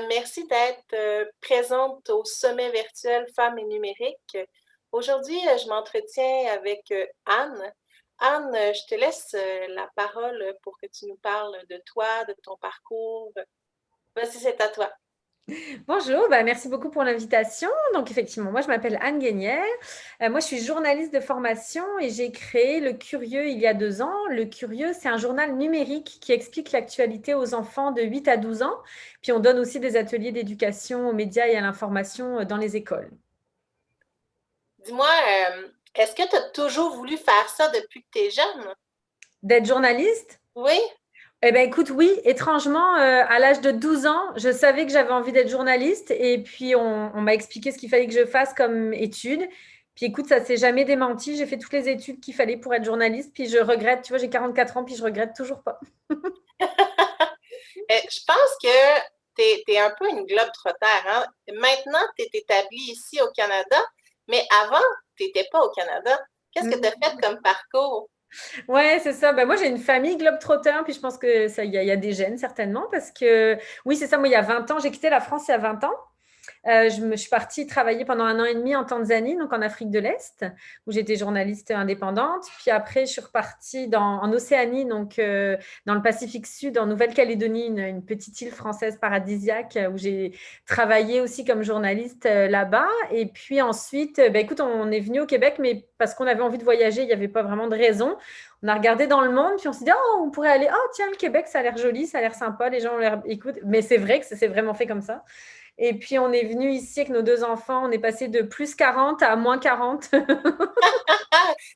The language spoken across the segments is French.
Merci d'être présente au sommet virtuel Femmes et numérique. Aujourd'hui, je m'entretiens avec Anne. Anne, je te laisse la parole pour que tu nous parles de toi, de ton parcours. Vas-y, c'est à toi. Bonjour, merci beaucoup pour l'invitation. Donc effectivement, moi je m'appelle Anne Guénière. Moi je suis journaliste de formation et j'ai créé Le Curieux il y a 2 ans. Le Curieux, c'est un journal numérique qui explique l'actualité aux enfants de 8 à 12 ans. Puis on donne aussi des ateliers d'éducation aux médias et à l'information dans les écoles. Dis-moi, est-ce que tu as toujours voulu faire ça depuis que tu es jeune? D'être journaliste? Oui? Eh bien, écoute, oui, étrangement, à l'âge de 12 ans, je savais que j'avais envie d'être journaliste et puis on m'a expliqué ce qu'il fallait que je fasse comme études. Puis écoute, ça s'est jamais démenti. J'ai fait toutes les études qu'il fallait pour être journaliste. Puis je regrette, tu vois, j'ai 44 ans, puis je regrette toujours pas. Je pense que tu es un peu une globe-trotter, hein? Maintenant, tu es établie ici au Canada, mais avant, tu n'étais pas au Canada. Qu'est-ce que tu as fait comme parcours? Ouais, c'est ça. Moi, j'ai une famille globe-trotter, puis je pense que ça, il y a des gènes certainement, parce que oui, c'est ça. Moi, il y a 20 ans, j'ai quitté la France il y a 20 ans. Je suis partie travailler pendant 1 an et demi en Tanzanie, donc en Afrique de l'Est, où j'étais journaliste indépendante. Puis après, je suis repartie en Océanie, donc dans le Pacifique Sud, en Nouvelle-Calédonie, une petite île française paradisiaque, où j'ai travaillé aussi comme journaliste là-bas. Et puis ensuite, écoute, on est venu au Québec, mais parce qu'on avait envie de voyager, il n'y avait pas vraiment de raison. On a regardé dans le monde, puis on s'est dit, oh, on pourrait aller, oh, tiens, le Québec, ça a l'air joli, ça a l'air sympa, les gens ont l'air, écoute, mais c'est vrai que ça s'est vraiment fait comme ça. Et puis, on est venu ici avec nos 2 enfants. On est passé de plus 40 à moins 40. Ah,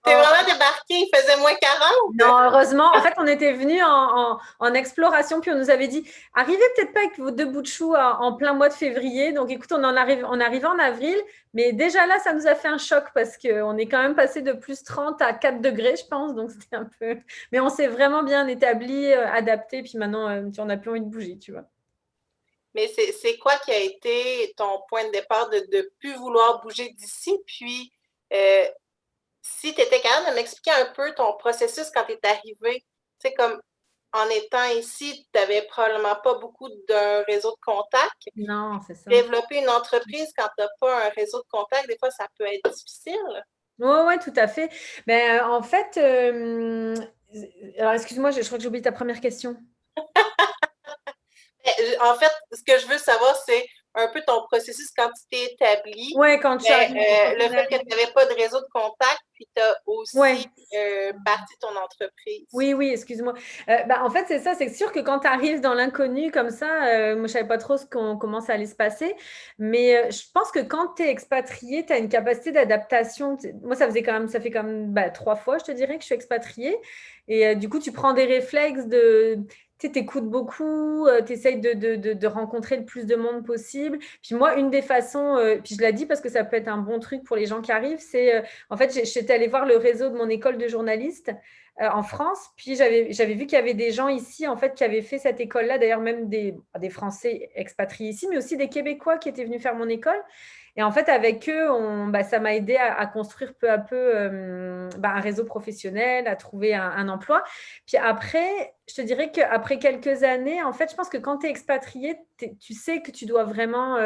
t'es Oh, vraiment débarqué, il faisait moins 40. non, heureusement. En fait, on était venus en exploration, puis on nous avait dit, arrivez peut-être pas avec vos 2 bouts de chou en plein mois de février. Donc, écoute, on arrivait en avril, mais déjà là, ça nous a fait un choc parce qu'on est quand même passé de plus 30 à 4 degrés, je pense. Donc, c'était un peu. Mais on s'est vraiment bien établi, adapté, puis maintenant, on n'a plus envie de bouger, tu vois. Mais c'est quoi qui a été ton point de départ de ne plus vouloir bouger d'ici? Puis, euh, si tu étais capable de m'expliquer un peu ton processus quand tu es arrivé, tu sais, comme en étant ici, tu n'avais probablement pas beaucoup d'un réseau de contacts. Non, c'est ça. Développer une entreprise quand tu n'as pas un réseau de contacts, des fois, ça peut être difficile. Oui, ouais, tout à fait. En fait, alors excuse-moi, je crois que j'ai oublié ta première question. En fait, ce que je veux savoir, c'est un peu ton processus quand tu t'es établi. Ouais, quand je suis arrivée. Le fait que tu n'avais pas de réseau de contact, puis tu as aussi Ouais. parti ton entreprise. Oui, oui, excuse-moi. En fait, c'est ça, c'est sûr que quand tu arrives dans l'inconnu comme ça, moi, je savais pas trop comment ça allait se passer, mais je pense que quand tu es expatrié, tu as une capacité d'adaptation. Moi, ça fait quand même 3 fois, je te dirais, que je suis expatriée. Et du coup, tu prends des réflexes tu écoutes beaucoup, tu essayes de rencontrer le plus de monde possible. Puis moi, une des façons, puis je l'ai dit parce que ça peut être un bon truc pour les gens qui arrivent, c'est, en fait, j'étais allée voir le réseau de mon école de journaliste en France. Puis j'avais vu qu'il y avait des gens ici, en fait, qui avaient fait cette école-là, d'ailleurs même des Français expatriés ici, mais aussi des Québécois qui étaient venus faire mon école. Et en fait, avec eux, ça m'a aidé à construire peu à peu un réseau professionnel, à trouver un emploi. Puis après, je te dirais qu'après quelques années, en fait, je pense que quand tu es expatrié, tu sais que tu dois vraiment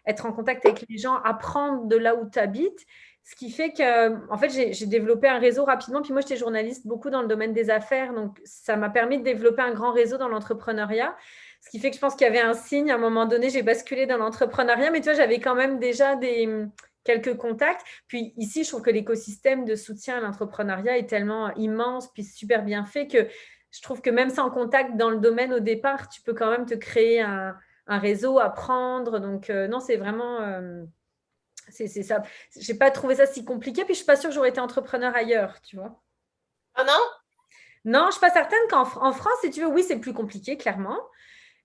être en contact avec les gens, apprendre de là où tu habites. Ce qui fait que, en fait, j'ai développé un réseau rapidement. Puis moi, j'étais journaliste beaucoup dans le domaine des affaires. Donc, ça m'a permis de développer un grand réseau dans l'entrepreneuriat. Ce qui fait que je pense qu'il y avait un signe. À un moment donné, j'ai basculé dans l'entrepreneuriat. Mais tu vois, j'avais quand même déjà quelques contacts. Puis ici, je trouve que l'écosystème de soutien à l'entrepreneuriat est tellement immense, puis super bien fait que je trouve que même sans contact dans le domaine au départ, tu peux quand même te créer un réseau, apprendre. Donc, non, c'est vraiment. C'est ça. J'ai pas trouvé ça si compliqué, puis je suis pas sûre que j'aurais été entrepreneur ailleurs, tu vois. Ah non? Non, je suis pas certaine qu'en France, si tu veux, oui, c'est plus compliqué, clairement,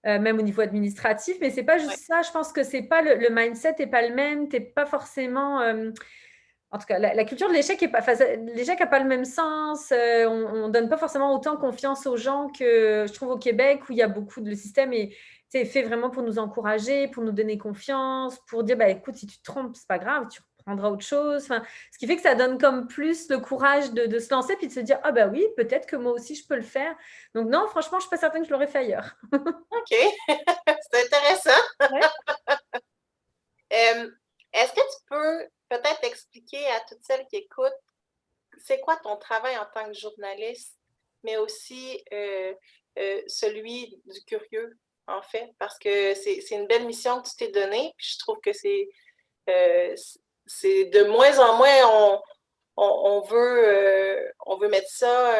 même au niveau administratif, mais c'est pas Oui. juste ça. Je pense que c'est pas le mindset est pas le même. T'es pas forcément. En tout cas, la culture de l'échec est pas. Enfin, l'échec a pas le même sens. On donne pas forcément autant confiance aux gens que je trouve au Québec où il y a beaucoup de le système et fait vraiment pour nous encourager, pour nous donner confiance, pour dire bah écoute, si tu te trompes, c'est pas grave, tu apprendre à autre chose. Enfin, ce qui fait que ça donne comme plus le courage de se lancer puis de se dire, ah ben oui, peut-être que moi aussi je peux le faire. Donc non, franchement, je ne suis pas certaine que je l'aurais fait ailleurs. OK, c'est intéressant. Ouais. Est-ce que tu peux peut-être expliquer à toutes celles qui écoutent, c'est quoi ton travail en tant que journaliste, mais aussi celui du curieux, en fait, parce que c'est une belle mission que tu t'es donnée, puis je trouve que euh, c'est de moins en moins, on veut mettre ça,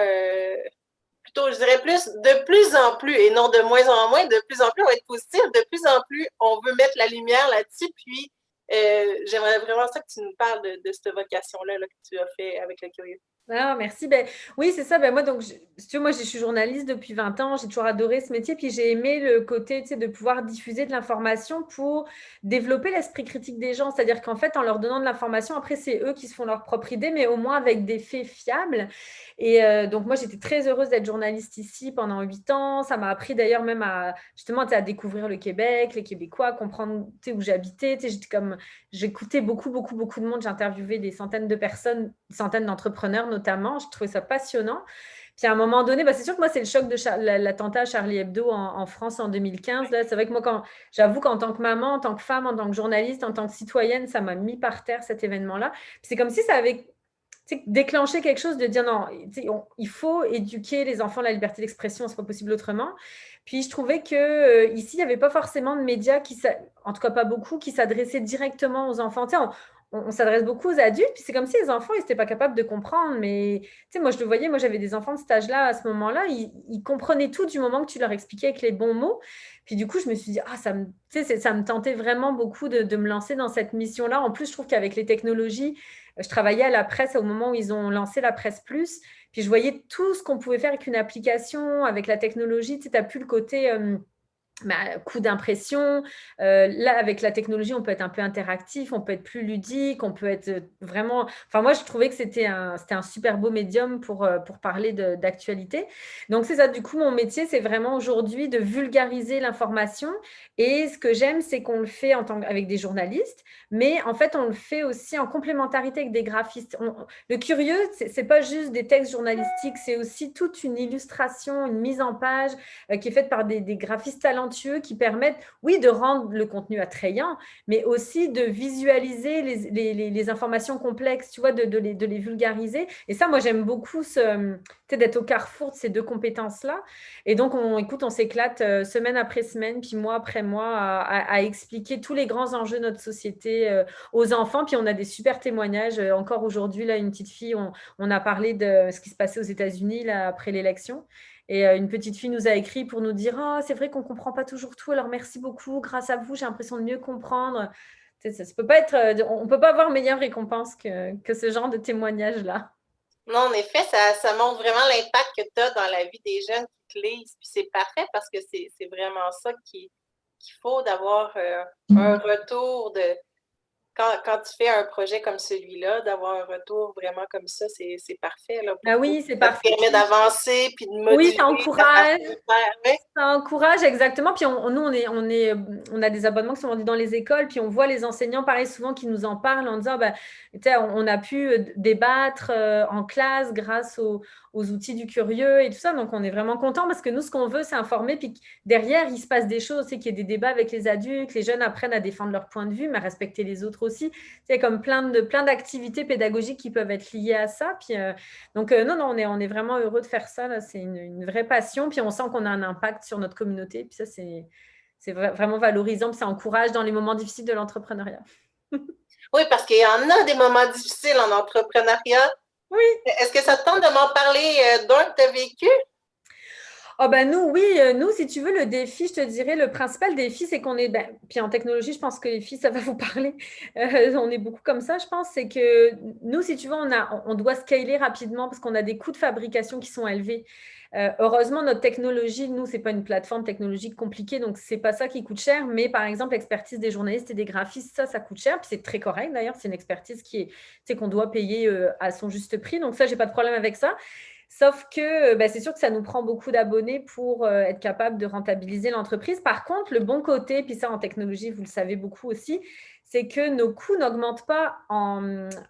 plutôt, je dirais plus, de plus en plus, et non de moins en moins, de plus en plus, on va être positif, de plus en plus, on veut mettre la lumière là-dessus, puis j'aimerais vraiment ça que tu nous parles de cette vocation-là là, que tu as fait avec le curieux. Ah, merci. Ben, oui, c'est ça. Ben, moi, donc, si tu veux, moi, je suis journaliste depuis 20 ans. J'ai toujours adoré ce métier. Puis j'ai aimé le côté, tu sais, de pouvoir diffuser de l'information pour développer l'esprit critique des gens. C'est-à-dire qu'en fait, en leur donnant de l'information, après, c'est eux qui se font leur propre idée, mais au moins avec des faits fiables. Et donc, moi, j'étais très heureuse d'être journaliste ici pendant 8 ans. Ça m'a appris d'ailleurs même à, justement, tu sais, à découvrir le Québec, les Québécois, comprendre, tu sais, où j'habitais. Tu sais, j'écoutais beaucoup, beaucoup, beaucoup de monde. J'ai interviewé des centaines de personnes, des centaines d'entrepreneurs notamment. Je trouvais ça passionnant. Puis à un moment donné, bah, c'est sûr que moi, c'est le choc de l'attentat à Charlie Hebdo en France en 2015. Là, c'est vrai que moi, j'avoue qu'en tant que maman, en tant que femme, en tant que journaliste, en tant que citoyenne, ça m'a mis par terre cet événement-là. Puis c'est comme si ça avait déclenché quelque chose de dire non, il faut éduquer les enfants à la liberté d'expression, c'est pas possible autrement. Puis je trouvais que ici, il n'y avait pas forcément de médias en tout cas pas beaucoup, qui s'adressaient directement aux enfants. Tu sais, on s'adresse beaucoup aux adultes, puis c'est comme si les enfants, ils n'étaient pas capables de comprendre. Mais tu sais, moi, je le voyais, moi, j'avais des enfants de cet âge-là, à ce moment-là, ils comprenaient tout du moment que tu leur expliquais avec les bons mots. Puis du coup, je me suis dit, ah, ça me tentait vraiment beaucoup de me lancer dans cette mission-là. En plus, je trouve qu'avec les technologies, je travaillais à la presse au moment où ils ont lancé la Presse Plus. Puis je voyais tout ce qu'on pouvait faire avec une application, avec la technologie. Tu sais, n'as plus le côté coup d'impression. Là, avec la technologie, on peut être un peu interactif, on peut être plus ludique, on peut être vraiment... Enfin, moi, je trouvais que c'était un super beau médium pour parler d'actualité. Donc, c'est ça. Du coup, mon métier, c'est vraiment aujourd'hui de vulgariser l'information. Et ce que j'aime, c'est qu'on le fait avec des journalistes, mais en fait, on le fait aussi en complémentarité avec des graphistes. Le curieux, c'est pas juste des textes journalistiques, c'est aussi toute une illustration, une mise en page qui est faite par des graphistes talentueux qui permettent, oui, de rendre le contenu attrayant, mais aussi de visualiser les informations complexes, tu vois, de les vulgariser. Et ça, moi, j'aime beaucoup d'être au carrefour de ces deux compétences-là. Et donc, on s'éclate semaine après semaine, puis mois après mois, à expliquer tous les grands enjeux de notre société aux enfants. Puis on a des super témoignages. Encore aujourd'hui, là, une petite fille, on a parlé de ce qui se passait aux États-Unis là, après l'élection. Et une petite fille nous a écrit pour nous dire oh, c'est vrai qu'on ne comprend pas toujours tout, alors merci beaucoup, grâce à vous, j'ai l'impression de mieux comprendre. Ça peut pas être, on ne peut pas avoir meilleure récompense que ce genre de témoignage-là. Non, en effet, ça montre vraiment l'impact que tu as dans la vie des jeunes qui te lisent. Puis c'est parfait parce que c'est vraiment ça qu'il faut d'avoir un retour de. Quand tu fais un projet comme celui-là, d'avoir un retour vraiment comme ça, c'est parfait là, Ah oui, c'est ça te parfait. permet d'avancer puis de Oui, moduler ça ta encourage. façon de faire. Ouais. Ça encourage exactement. Puis nous, on a des abonnements qui sont vendus dans les écoles. Puis on voit les enseignants, pareil, souvent qui nous en parlent en disant, bah, tu sais, on a pu débattre en classe grâce aux outils du curieux et tout ça. Donc on est vraiment content parce que nous, ce qu'on veut, c'est informer. Puis derrière, il se passe des choses, c'est qu'il y ait des débats avec les adultes, les jeunes apprennent à défendre leur point de vue, mais à respecter les autres aussi. C'est comme plein d'activités pédagogiques qui peuvent être liées à ça. Puis donc non, on est vraiment heureux de faire ça. Là. C'est une vraie passion. Puis on sent qu'on a un impact sur notre communauté. Puis ça, c'est vraiment valorisant. Puis ça encourage dans les moments difficiles de l'entrepreneuriat. Oui, parce qu'il y en a des moments difficiles en entrepreneuriat. Oui. Est-ce que ça te tente de m'en parler d'un que tu as vécu? Oh ben nous, oui, nous, si tu veux, le défi, je te dirais, le principal défi, c'est qu'on est, puis en technologie, je pense que les filles, ça va vous parler, on est beaucoup comme ça, je pense, c'est que nous, si tu veux, on doit scaler rapidement parce qu'on a des coûts de fabrication qui sont élevés. Heureusement, notre technologie, nous, c'est pas une plateforme technologique compliquée, donc c'est pas ça qui coûte cher, mais par exemple, l'expertise des journalistes et des graphistes, ça coûte cher, puis c'est très correct d'ailleurs, c'est une expertise qu'on doit payer à son juste prix, donc ça, j'ai pas de problème avec ça. Sauf que c'est sûr que ça nous prend beaucoup d'abonnés pour être capable de rentabiliser l'entreprise. Par contre, le bon côté, puis ça en technologie, vous le savez beaucoup aussi, c'est que nos coûts n'augmentent pas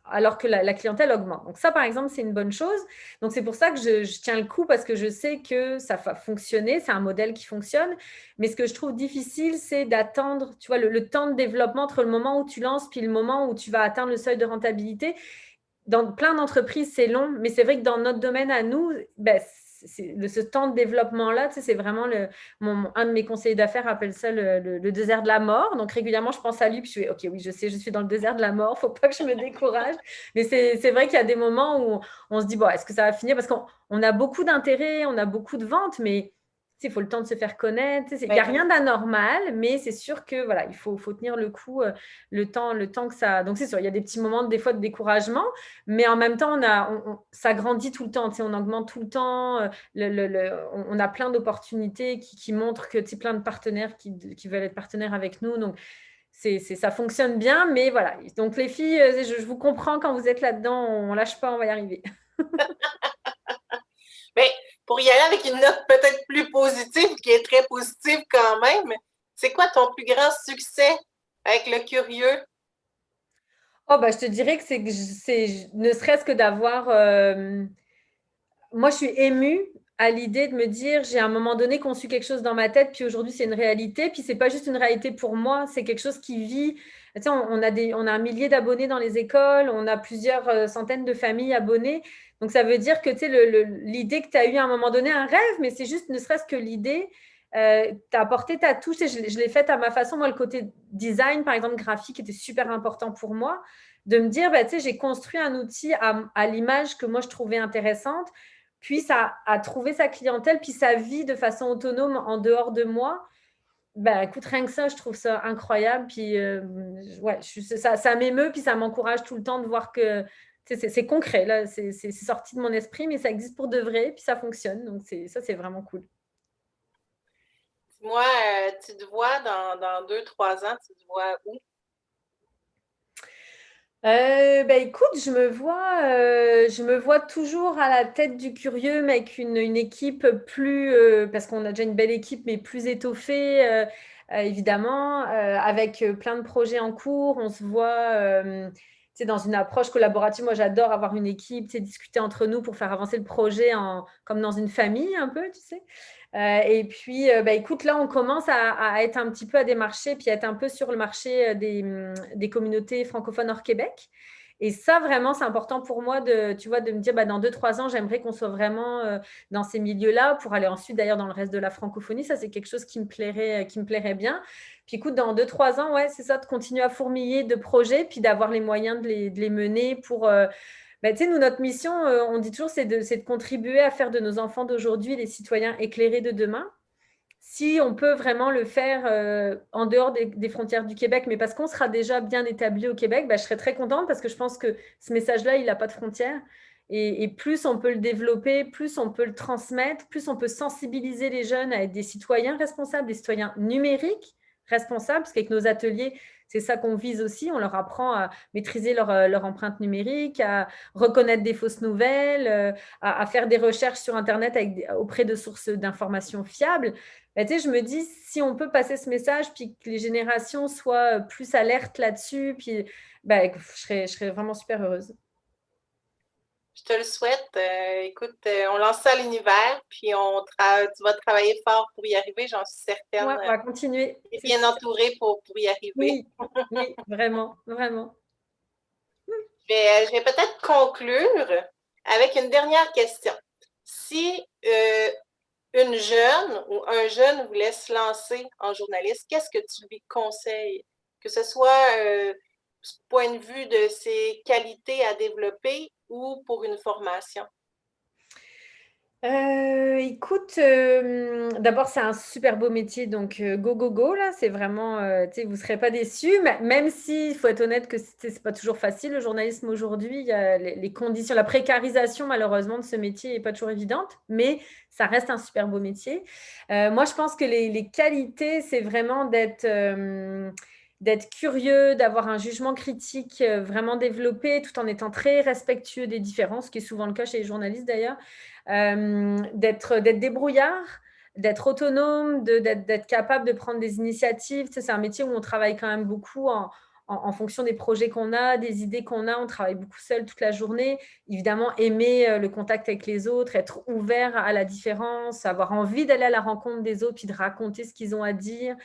alors que la clientèle augmente. Donc ça, par exemple, c'est une bonne chose. Donc c'est pour ça que je tiens le coup parce que je sais que ça va fonctionner, c'est un modèle qui fonctionne. Mais ce que je trouve difficile, c'est d'attendre, tu vois, le temps de développement entre le moment où tu lances puis le moment où tu vas atteindre le seuil de rentabilité. Dans plein d'entreprises, c'est long, mais c'est vrai que dans notre domaine à nous, ben, ce temps de développement-là, tu sais, c'est vraiment un de mes conseillers d'affaires appelle ça le désert de la mort. Donc régulièrement, je pense à lui, puis je fais, OK, oui, je sais, je suis dans le désert de la mort, il ne faut pas que je me décourage. Mais c'est vrai qu'il y a des moments où on se dit, bon, est-ce que ça va finir? Parce qu'on a beaucoup d'intérêt, on a beaucoup de ventes, mais il faut le temps de se faire connaître. Il n'y a rien d'anormal, mais c'est sûr que voilà, il faut tenir le coup, le temps que ça. Donc c'est sûr, il y a des petits moments des fois de découragement, mais en même temps, ça grandit tout le temps. On augmente tout le temps. On a plein d'opportunités qui montrent que plein de partenaires qui veulent être partenaires avec nous. Donc ça fonctionne bien, mais voilà. Donc les filles, je vous comprends quand vous êtes là-dedans. On lâche pas, on va y arriver. Mais pour y aller avec une note peut-être plus positive, qui est très positive quand même, c'est quoi ton plus grand succès avec le curieux? Oh, bah, je te dirais que c'est ne serait-ce que d'avoir. Moi, je suis émue à l'idée de me dire, j'ai à un moment donné conçu quelque chose dans ma tête, puis aujourd'hui, c'est une réalité. Puis, c'est pas juste une réalité pour moi, c'est quelque chose qui vit. Tu sais, on a un millier d'abonnés dans les écoles, on a plusieurs centaines de familles abonnées. Donc, ça veut dire que tu sais, l'idée que tu as eu à un moment donné, un rêve, mais c'est juste ne serait-ce que l'idée, tu as apporté ta touche et je l'ai faite à ma façon. Moi, le côté design, par exemple, graphique, était super important pour moi. De me dire, bah, tu sais, j'ai construit un outil à l'image que moi, je trouvais intéressante, puis ça a trouvé sa clientèle, puis sa vie de façon autonome en dehors de moi. Ben, écoute, rien que ça, je trouve ça incroyable. Puis, ouais, ça m'émeut, puis ça m'encourage tout le temps de voir que c'est concret. Là, c'est sorti de mon esprit, mais ça existe pour de vrai, puis ça fonctionne. Donc, ça, c'est vraiment cool. Dis-moi, tu te vois dans 2-3 ans, tu te vois où? Ben écoute, je me vois toujours à la tête du curieux, mais avec une équipe plus, parce qu'on a déjà une belle équipe, mais plus étoffée, évidemment, avec plein de projets en cours. On se voit, tu sais, dans une approche collaborative. Moi, j'adore avoir une équipe, tu sais, discuter entre nous pour faire avancer le projet comme dans une famille un peu, tu sais. Et puis, bah, écoute, là, on commence à être un petit peu à démarcher, puis à être un peu sur le marché des communautés francophones hors Québec. Et ça, vraiment, c'est important pour moi tu vois, de me dire, bah, dans 2-3 ans, j'aimerais qu'on soit vraiment dans ces milieux-là pour aller ensuite, d'ailleurs, dans le reste de la francophonie. Ça, c'est quelque chose qui me plairait bien. Puis écoute, dans 2-3 ans, ouais, c'est ça, de continuer à fourmiller de projets, puis d'avoir les moyens de les mener pour bah, tu sais, nous, notre mission, on dit toujours, c'est de contribuer à faire de nos enfants d'aujourd'hui les citoyens éclairés de demain. Si on peut vraiment le faire en dehors des frontières du Québec, mais parce qu'on sera déjà bien établi au Québec, bah, je serais très contente parce que je pense que ce message-là, il n'a pas de frontières. Et plus on peut le développer, plus on peut le transmettre, plus on peut sensibiliser les jeunes à être des citoyens responsables, des citoyens numériques responsables, parce qu'avec nos ateliers, c'est ça qu'on vise aussi. On leur apprend à maîtriser leur empreinte numérique, à reconnaître des fausses nouvelles, à faire des recherches sur Internet auprès de sources d'informations fiables. Ben, tu sais, je me dis, si on peut passer ce message, puis que les générations soient plus alertes là-dessus, puis ben, je serais vraiment super heureuse. Je te le souhaite. Écoute, on lance ça à l'univers, puis tu vas travailler fort pour y arriver, j'en suis Ouais, certaine. on va continuer. Tu es bien entourée pour y arriver. Oui, oui, vraiment, vraiment. Je vais peut-être conclure avec une dernière question. Si une jeune ou un jeune voulait se lancer en journaliste, qu'est-ce que tu lui conseilles? Que ce soit du point de vue de ses qualités à développer ou pour une formation? Écoute, d'abord, c'est un super beau métier, donc go, go, go, là, c'est vraiment, tu sais, vous ne serez pas déçus, même si, il faut être honnête que c'est pas toujours facile, le journalisme aujourd'hui, il y a les conditions, la précarisation, malheureusement, de ce métier n'est pas toujours évidente, mais ça reste un super beau métier. Moi, je pense que les qualités, c'est vraiment d'être curieux, d'avoir un jugement critique vraiment développé, tout en étant très respectueux des différences, ce qui est souvent le cas chez les journalistes d'ailleurs. D'être débrouillard, d'être autonome, d'être capable de prendre des initiatives. Tu sais, c'est un métier où on travaille quand même beaucoup en fonction des projets qu'on a, des idées qu'on a. On travaille beaucoup seul toute la journée. Évidemment, aimer le contact avec les autres, être ouvert à la différence, avoir envie d'aller à la rencontre des autres, puis de raconter ce qu'ils ont à dire.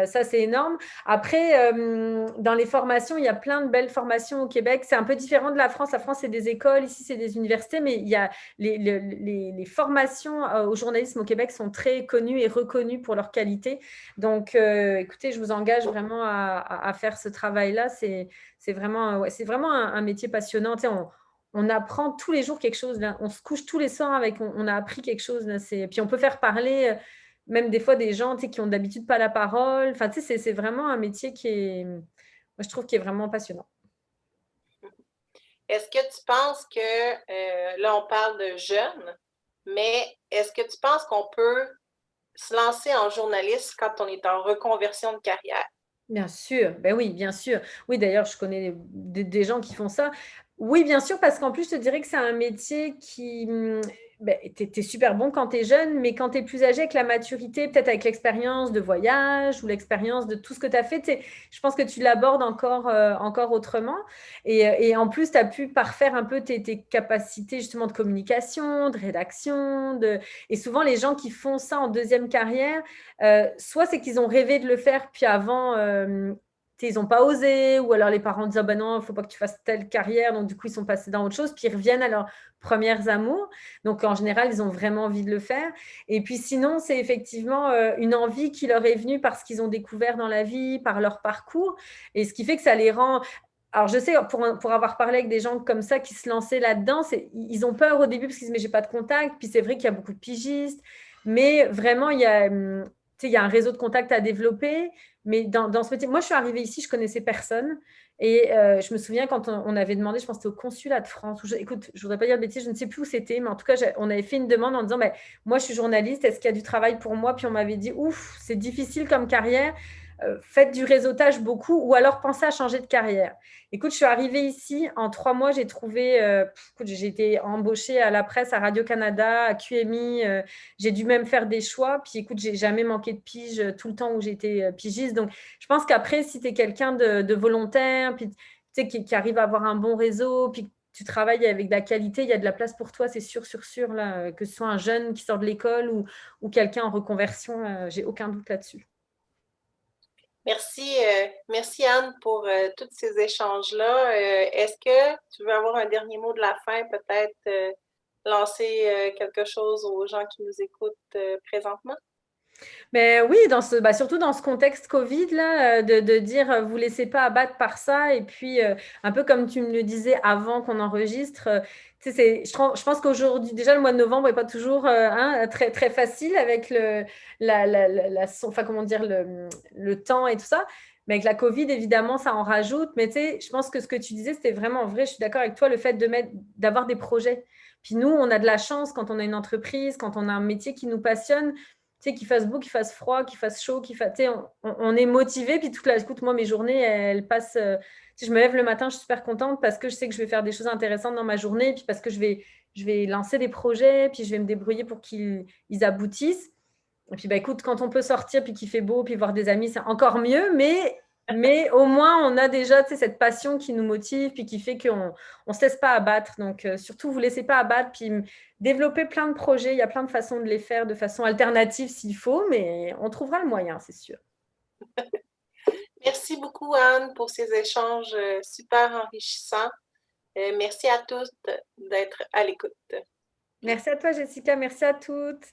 Ça, c'est énorme. Après, dans les formations, il y a plein de belles formations au Québec. C'est un peu différent de la France. La France, c'est des écoles. Ici, c'est des universités. Mais il y a les formations au journalisme au Québec sont très connues et reconnues pour leur qualité. Donc, écoutez, je vous engage vraiment à faire ce travail-là. C'est vraiment, c'est vraiment un métier passionnant. Tu sais, on apprend tous les jours quelque chose. Là. On se couche tous les soirs avec, on a appris quelque chose. Là. Puis on peut faire parler même des fois des gens qui ont d'habitude pas la parole. Enfin, tu sais, c'est vraiment un métier qui est, moi, je trouve, qui est vraiment passionnant. Est-ce que tu penses que, là, on parle de jeunes, mais est-ce que tu penses qu'on peut se lancer en journaliste quand on est en reconversion de carrière? Bien sûr, ben oui, bien sûr. Oui, d'ailleurs, je connais des gens qui font ça. Oui, bien sûr, parce qu'en plus, je te dirais que c'est un métier qui, ben, tu es super bon quand tu es jeune, mais quand tu es plus âgé, avec la maturité, peut-être avec l'expérience de voyage ou l'expérience de tout ce que tu as fait, je pense que tu l'abordes encore autrement. Et en plus, tu as pu parfaire un peu tes capacités justement de communication, de rédaction. Et souvent, les gens qui font ça en deuxième carrière, soit c'est qu'ils ont rêvé de le faire, puis avant, ils n'ont pas osé, ou alors les parents disent, ah ben non, il ne faut pas que tu fasses telle carrière, donc du coup, ils sont passés dans autre chose, puis ils reviennent à leurs premières amours. Donc, en général, ils ont vraiment envie de le faire. Et puis sinon, c'est effectivement une envie qui leur est venue parce qu'ils ont découvert dans la vie, par leur parcours, et ce qui fait que ça les rend... Alors, je sais, pour avoir parlé avec des gens comme ça qui se lançaient là-dedans, ils ont peur au début parce qu'ils disent, mais j'ai pas de contact. Puis c'est vrai qu'il y a beaucoup de pigistes, mais vraiment, il y a un réseau de contacts à développer. Mais dans ce métier, moi, je suis arrivée ici, je connaissais personne. Et je me souviens quand on avait demandé, je pense que c'était au consulat de France. Écoute, je ne voudrais pas dire de bêtises, je ne sais plus où c'était, mais en tout cas, on avait fait une demande en disant, moi, je suis journaliste, est-ce qu'il y a du travail pour moi? Puis on m'avait dit, ouf, c'est difficile comme carrière. Faites du réseautage beaucoup ou alors pensez à changer de carrière. Écoute, je suis arrivée ici, en 3 mois, j'ai trouvé, j'ai été embauchée à la presse, à Radio-Canada, à QMI, j'ai dû même faire des choix. Puis écoute, j'ai jamais manqué de pige tout le temps où j'étais pigiste. Donc, je pense qu'après, si tu es quelqu'un de volontaire, puis qui arrive à avoir un bon réseau, puis tu travailles avec de la qualité, il y a de la place pour toi, c'est sûr, là, que ce soit un jeune qui sort de l'école ou quelqu'un en reconversion, j'ai aucun doute là-dessus. Merci Anne pour tous ces échanges-là. Est-ce que tu veux avoir un dernier mot de la fin, peut-être lancer quelque chose aux gens qui nous écoutent présentement? Mais oui, surtout dans ce contexte Covid, là, de dire vous laissez pas abattre par ça. Et puis, un peu comme tu me le disais avant qu'on enregistre, je pense qu'aujourd'hui, déjà le mois de novembre n'est pas toujours très, très facile avec enfin, comment dire, le temps et tout ça. Mais avec la Covid, évidemment, ça en rajoute. Mais je pense que ce que tu disais, c'était vraiment vrai. Je suis d'accord avec toi, le fait d'avoir des projets. Puis nous, on a de la chance quand on a une entreprise, quand on a un métier qui nous passionne, qu'il fasse beau, qu'il fasse froid, qu'il fasse chaud, on est motivé. Puis écoute, moi, mes journées, elles passent. Je me lève le matin, je suis super contente parce que je sais que je vais faire des choses intéressantes dans ma journée, puis parce que je vais lancer des projets, puis je vais me débrouiller pour qu'ils aboutissent. Et puis, écoute, quand on peut sortir, puis qu'il fait beau, puis voir des amis, c'est encore mieux. Mais au moins, on a déjà cette passion qui nous motive, puis qui fait qu'on ne se laisse pas abattre. Donc, surtout, vous ne laissez pas abattre, puis développer plein de projets. Il y a plein de façons de les faire de façon alternative s'il faut, mais on trouvera le moyen, c'est sûr. Merci beaucoup, Anne, pour ces échanges super enrichissants. Merci à tous d'être à l'écoute. Merci à toi, Jessica. Merci à toutes.